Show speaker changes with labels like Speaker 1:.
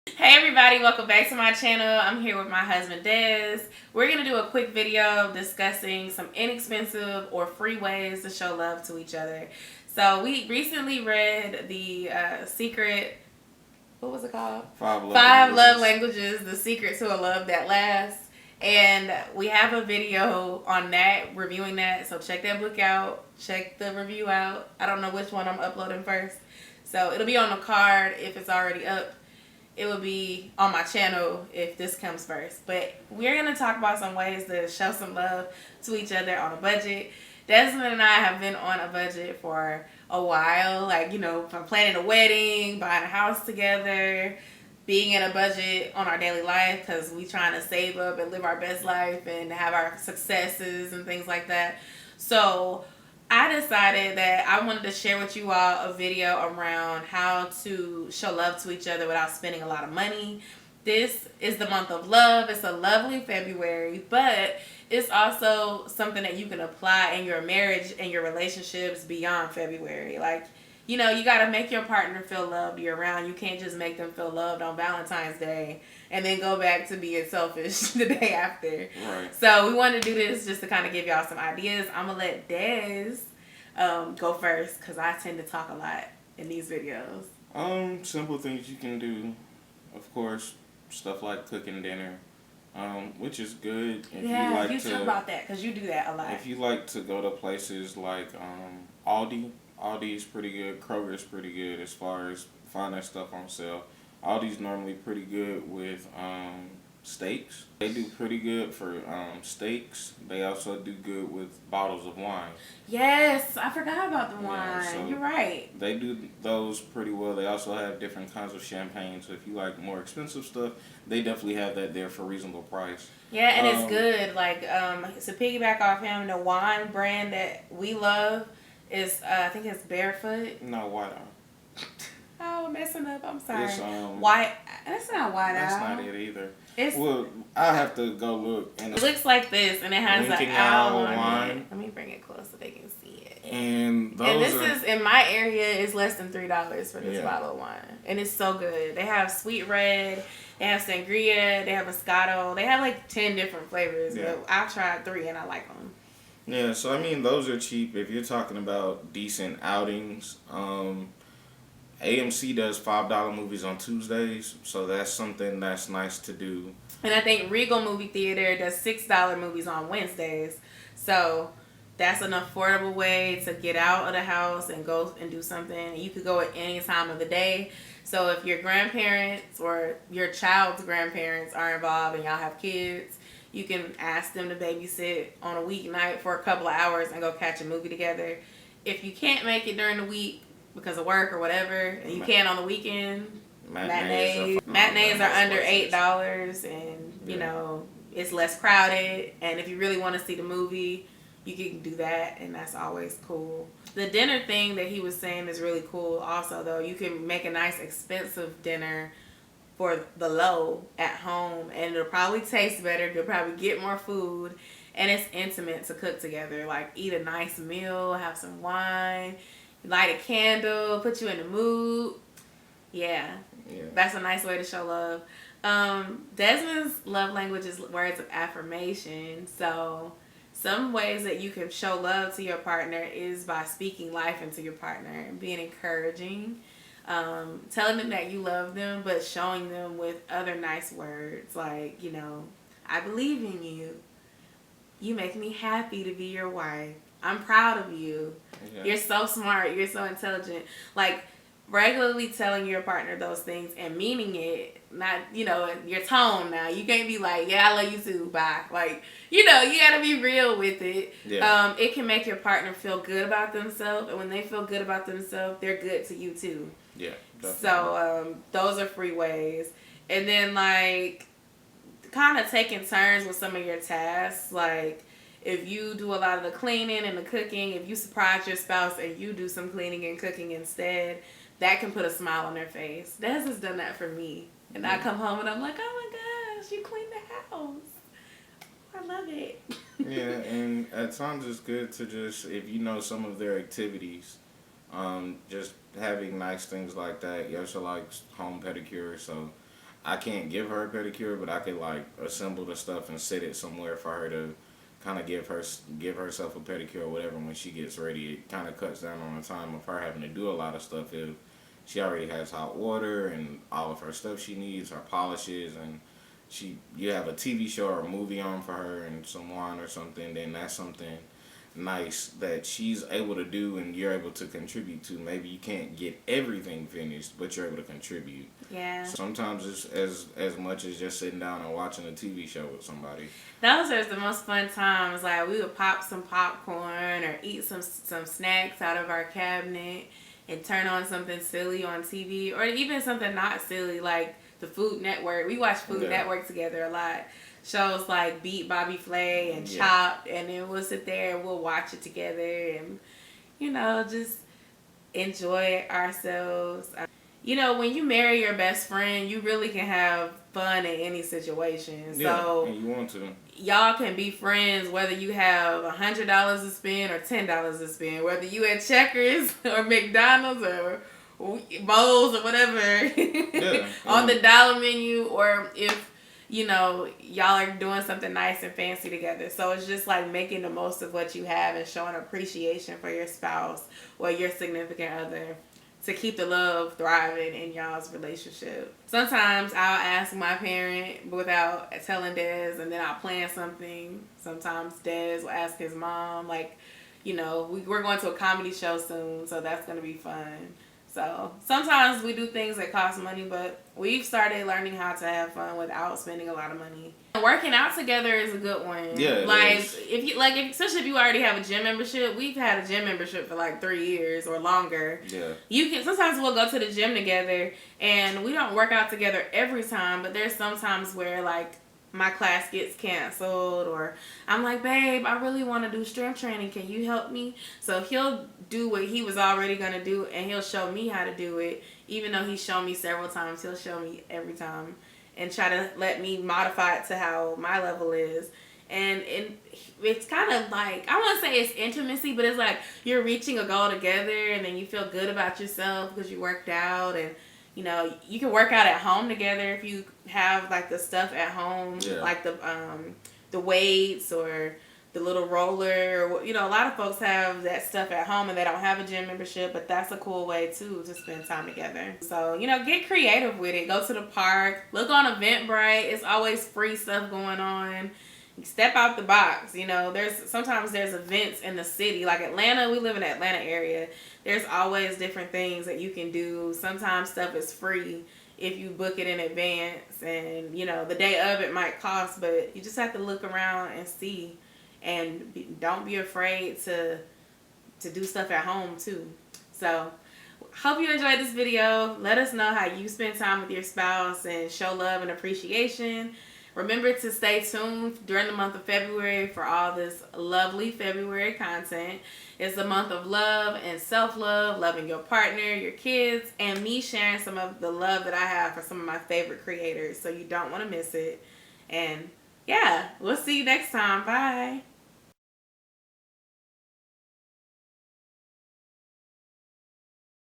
Speaker 1: Hey everybody, welcome back to my channel. I'm here with my husband Des. We're going to do a quick video discussing some inexpensive or free ways to show love to each other. So we recently read the secret, what was it called? Five love languages, the secret to a love that lasts. And we have a video on that, reviewing that. So check that book out. Check the review out. I don't know which one I'm uploading first. So it'll be on the card if it's already up. It will be on my channel if this comes first. But we're going to talk about some ways to show some love to each other on a budget. Desmond and I have been on a budget for a while. Like, from planning a wedding, buying a house together, being in a budget on our daily life because we trying to save up and live our best life and have our successes and things like that. So I decided that I wanted to share with you all a video around how to show love to each other without spending a lot of money. This is the month of love. It's a lovely February, but it's also something that you can apply in your marriage and your relationships beyond February. Like, you got to make your partner feel loved year round. You can't just make them feel loved on Valentine's Day and then go back to being selfish the day after.
Speaker 2: Right.
Speaker 1: So we want to do this just to kind of give y'all some ideas. I'm going to let Des go first because I tend to talk a lot in these videos.
Speaker 2: Simple things you can do. Of course, stuff like cooking dinner, which is good. If
Speaker 1: you talk about that because you do that a lot.
Speaker 2: If you like to go to places like Aldi's pretty good. Kroger's pretty good as far as finding stuff on sale. Aldi's normally pretty good with steaks. They do pretty good for steaks. They also do good with bottles of wine.
Speaker 1: Yes, I forgot about the wine.
Speaker 2: Yeah, so
Speaker 1: you're right.
Speaker 2: They do those pretty well. They also have different kinds of champagne. So if you like more expensive stuff, they definitely have that there for reasonable price.
Speaker 1: Yeah, and it's good. Like, to piggyback off him, the wine brand that we love is, I think it's Barefoot.
Speaker 2: No, White Owl.
Speaker 1: Oh, I'm messing up. I'm sorry.
Speaker 2: It's,
Speaker 1: White. That's not White Owl.
Speaker 2: That's not it either.
Speaker 1: It's,
Speaker 2: well, I have to go look.
Speaker 1: And it looks like this, and it has an owl on it. Let me bring it close so they can see it.
Speaker 2: And
Speaker 1: this is in my area. It's less than $3 for this bottle of wine, and it's so good. They have sweet red, they have sangria, they have Moscato. They have like 10 different flavors.
Speaker 2: Yeah.
Speaker 1: But I've tried 3 and I like them.
Speaker 2: Yeah, so I mean those are cheap if you're talking about decent outings. AMC does $5 movies on Tuesdays, so that's something that's nice to do.
Speaker 1: And I think Regal Movie Theater does $6 movies on Wednesdays. So that's an affordable way to get out of the house and go and do something. You could go at any time of the day. So if your grandparents or your child's grandparents are involved and y'all have kids, you can ask them to babysit on a weeknight for a couple of hours and go catch a movie together. If you can't make it during the week because of work or whatever, and you can on the weekend, matinees are under $8, and you know it's less crowded. And if you really want to see the movie, you can do that, and that's always cool. The dinner thing that he was saying is really cool. Also, though, you can make a nice expensive dinner for the low at home, and it'll probably taste better. You'll probably get more food, and it's intimate to cook together. Like, eat a nice meal, have some wine, light a candle, put you in the mood. Yeah. That's a nice way to show love. Desmond's love language is words of affirmation. So some ways that you can show love to your partner is by speaking life into your partner and being encouraging. Telling them that you love them, but showing them with other nice words like, I believe in you. You make me happy to be your wife. I'm proud of you. Yeah. You're so smart. You're so intelligent. Like, regularly telling your partner those things and meaning it, not, your tone now. You can't be like, yeah, I love you too, bye. Like, you got to be real with it.
Speaker 2: Yeah.
Speaker 1: It can make your partner feel good about themselves, and when they feel good about themselves, they're good to you too.
Speaker 2: Yeah, definitely.
Speaker 1: So, those are free ways. And then, like, kind of taking turns with some of your tasks, like, if you do a lot of the cleaning and the cooking, if you surprise your spouse and you do some cleaning and cooking instead, that can put a smile on their face. Des has done that for me. And I come home and I'm like, oh my gosh, you cleaned the house. I love it.
Speaker 2: Yeah, and at times it's good to just, if you know some of their activities, just having nice things like that. Yosha likes home pedicure, so I can't give her a pedicure, but I could like assemble the stuff and set it somewhere for her to kind of give herself a pedicure or whatever when she gets ready. It kind of cuts down on the time of her having to do a lot of stuff if she already has hot water and all of her stuff she needs, her polishes, and you have a TV show or a movie on for her and some wine or something. Then that's something nice that she's able to do and you're able to contribute to. Maybe you can't get everything finished, but you're able to contribute.
Speaker 1: Yeah.
Speaker 2: Sometimes it's as much as just sitting down and watching a TV show with somebody.
Speaker 1: Those are the most fun times. Like, we would pop some popcorn or eat some snacks out of our cabinet and turn on something silly on TV, or even something not silly like the Food Network. We watch Food Network together a lot. Shows like Beat Bobby Flay and Chopped, and then we'll sit there and we'll watch it together and, you know, just enjoy ourselves. You know, when you marry your best friend, you really can have fun in any situation.
Speaker 2: Yeah,
Speaker 1: so
Speaker 2: and you want to.
Speaker 1: Y'all can be friends whether you have $100 to spend or $10 to spend, whether you at Checkers or McDonald's or Bowls or whatever on the dollar menu, or if, you know, y'all are doing something nice and fancy together. So it's just like making the most of what you have and showing appreciation for your spouse or your significant other to keep the love thriving in y'all's relationship. Sometimes I'll ask my parent without telling Dez, and then I'll plan something. Sometimes Dez will ask his mom, like, you know, we're going to a comedy show soon, so that's going to be fun. So sometimes we do things that cost money, but we've started learning how to have fun without spending a lot of money. Working out together is a good one.
Speaker 2: Yeah,
Speaker 1: like especially if you already have a gym membership. We've had a gym membership for like 3 years or longer.
Speaker 2: Yeah.
Speaker 1: Sometimes we'll go to the gym together, and we don't work out together every time, but there's sometimes where like my class gets canceled, or I'm like, babe, I really want to do strength training. Can you help me? So he'll do what he was already going to do, and he'll show me how to do it. Even though he's shown me several times, he'll show me every time and try to let me modify it to how my level is. And it's kind of like, I want to say it's intimacy, but it's like you're reaching a goal together, and then you feel good about yourself because you worked out. And you know, you can work out at home together if you have like the stuff at home, like the weights or the little roller. Or, you know, a lot of folks have that stuff at home and they don't have a gym membership, but that's a cool way too to spend time together. So, you know, get creative with it. Go to the park. Look on Eventbrite. It's always free stuff going on. Step out the box. You know, sometimes there's events in the city, like Atlanta. We live in the Atlanta area. There's always different things that you can do. Sometimes stuff is free if you book it in advance, and you know the day of it might cost, but you just have to look around and see, and don't be afraid to do stuff at home too. So hope you enjoyed this video. Let us know how you spend time with your spouse and show love and appreciation. Remember to stay tuned during the month of February for all this lovely February content. It's the month of love and self-love, loving your partner, your kids, and me sharing some of the love that I have for some of my favorite creators. So you don't want to miss it. And yeah, we'll see you next time. Bye.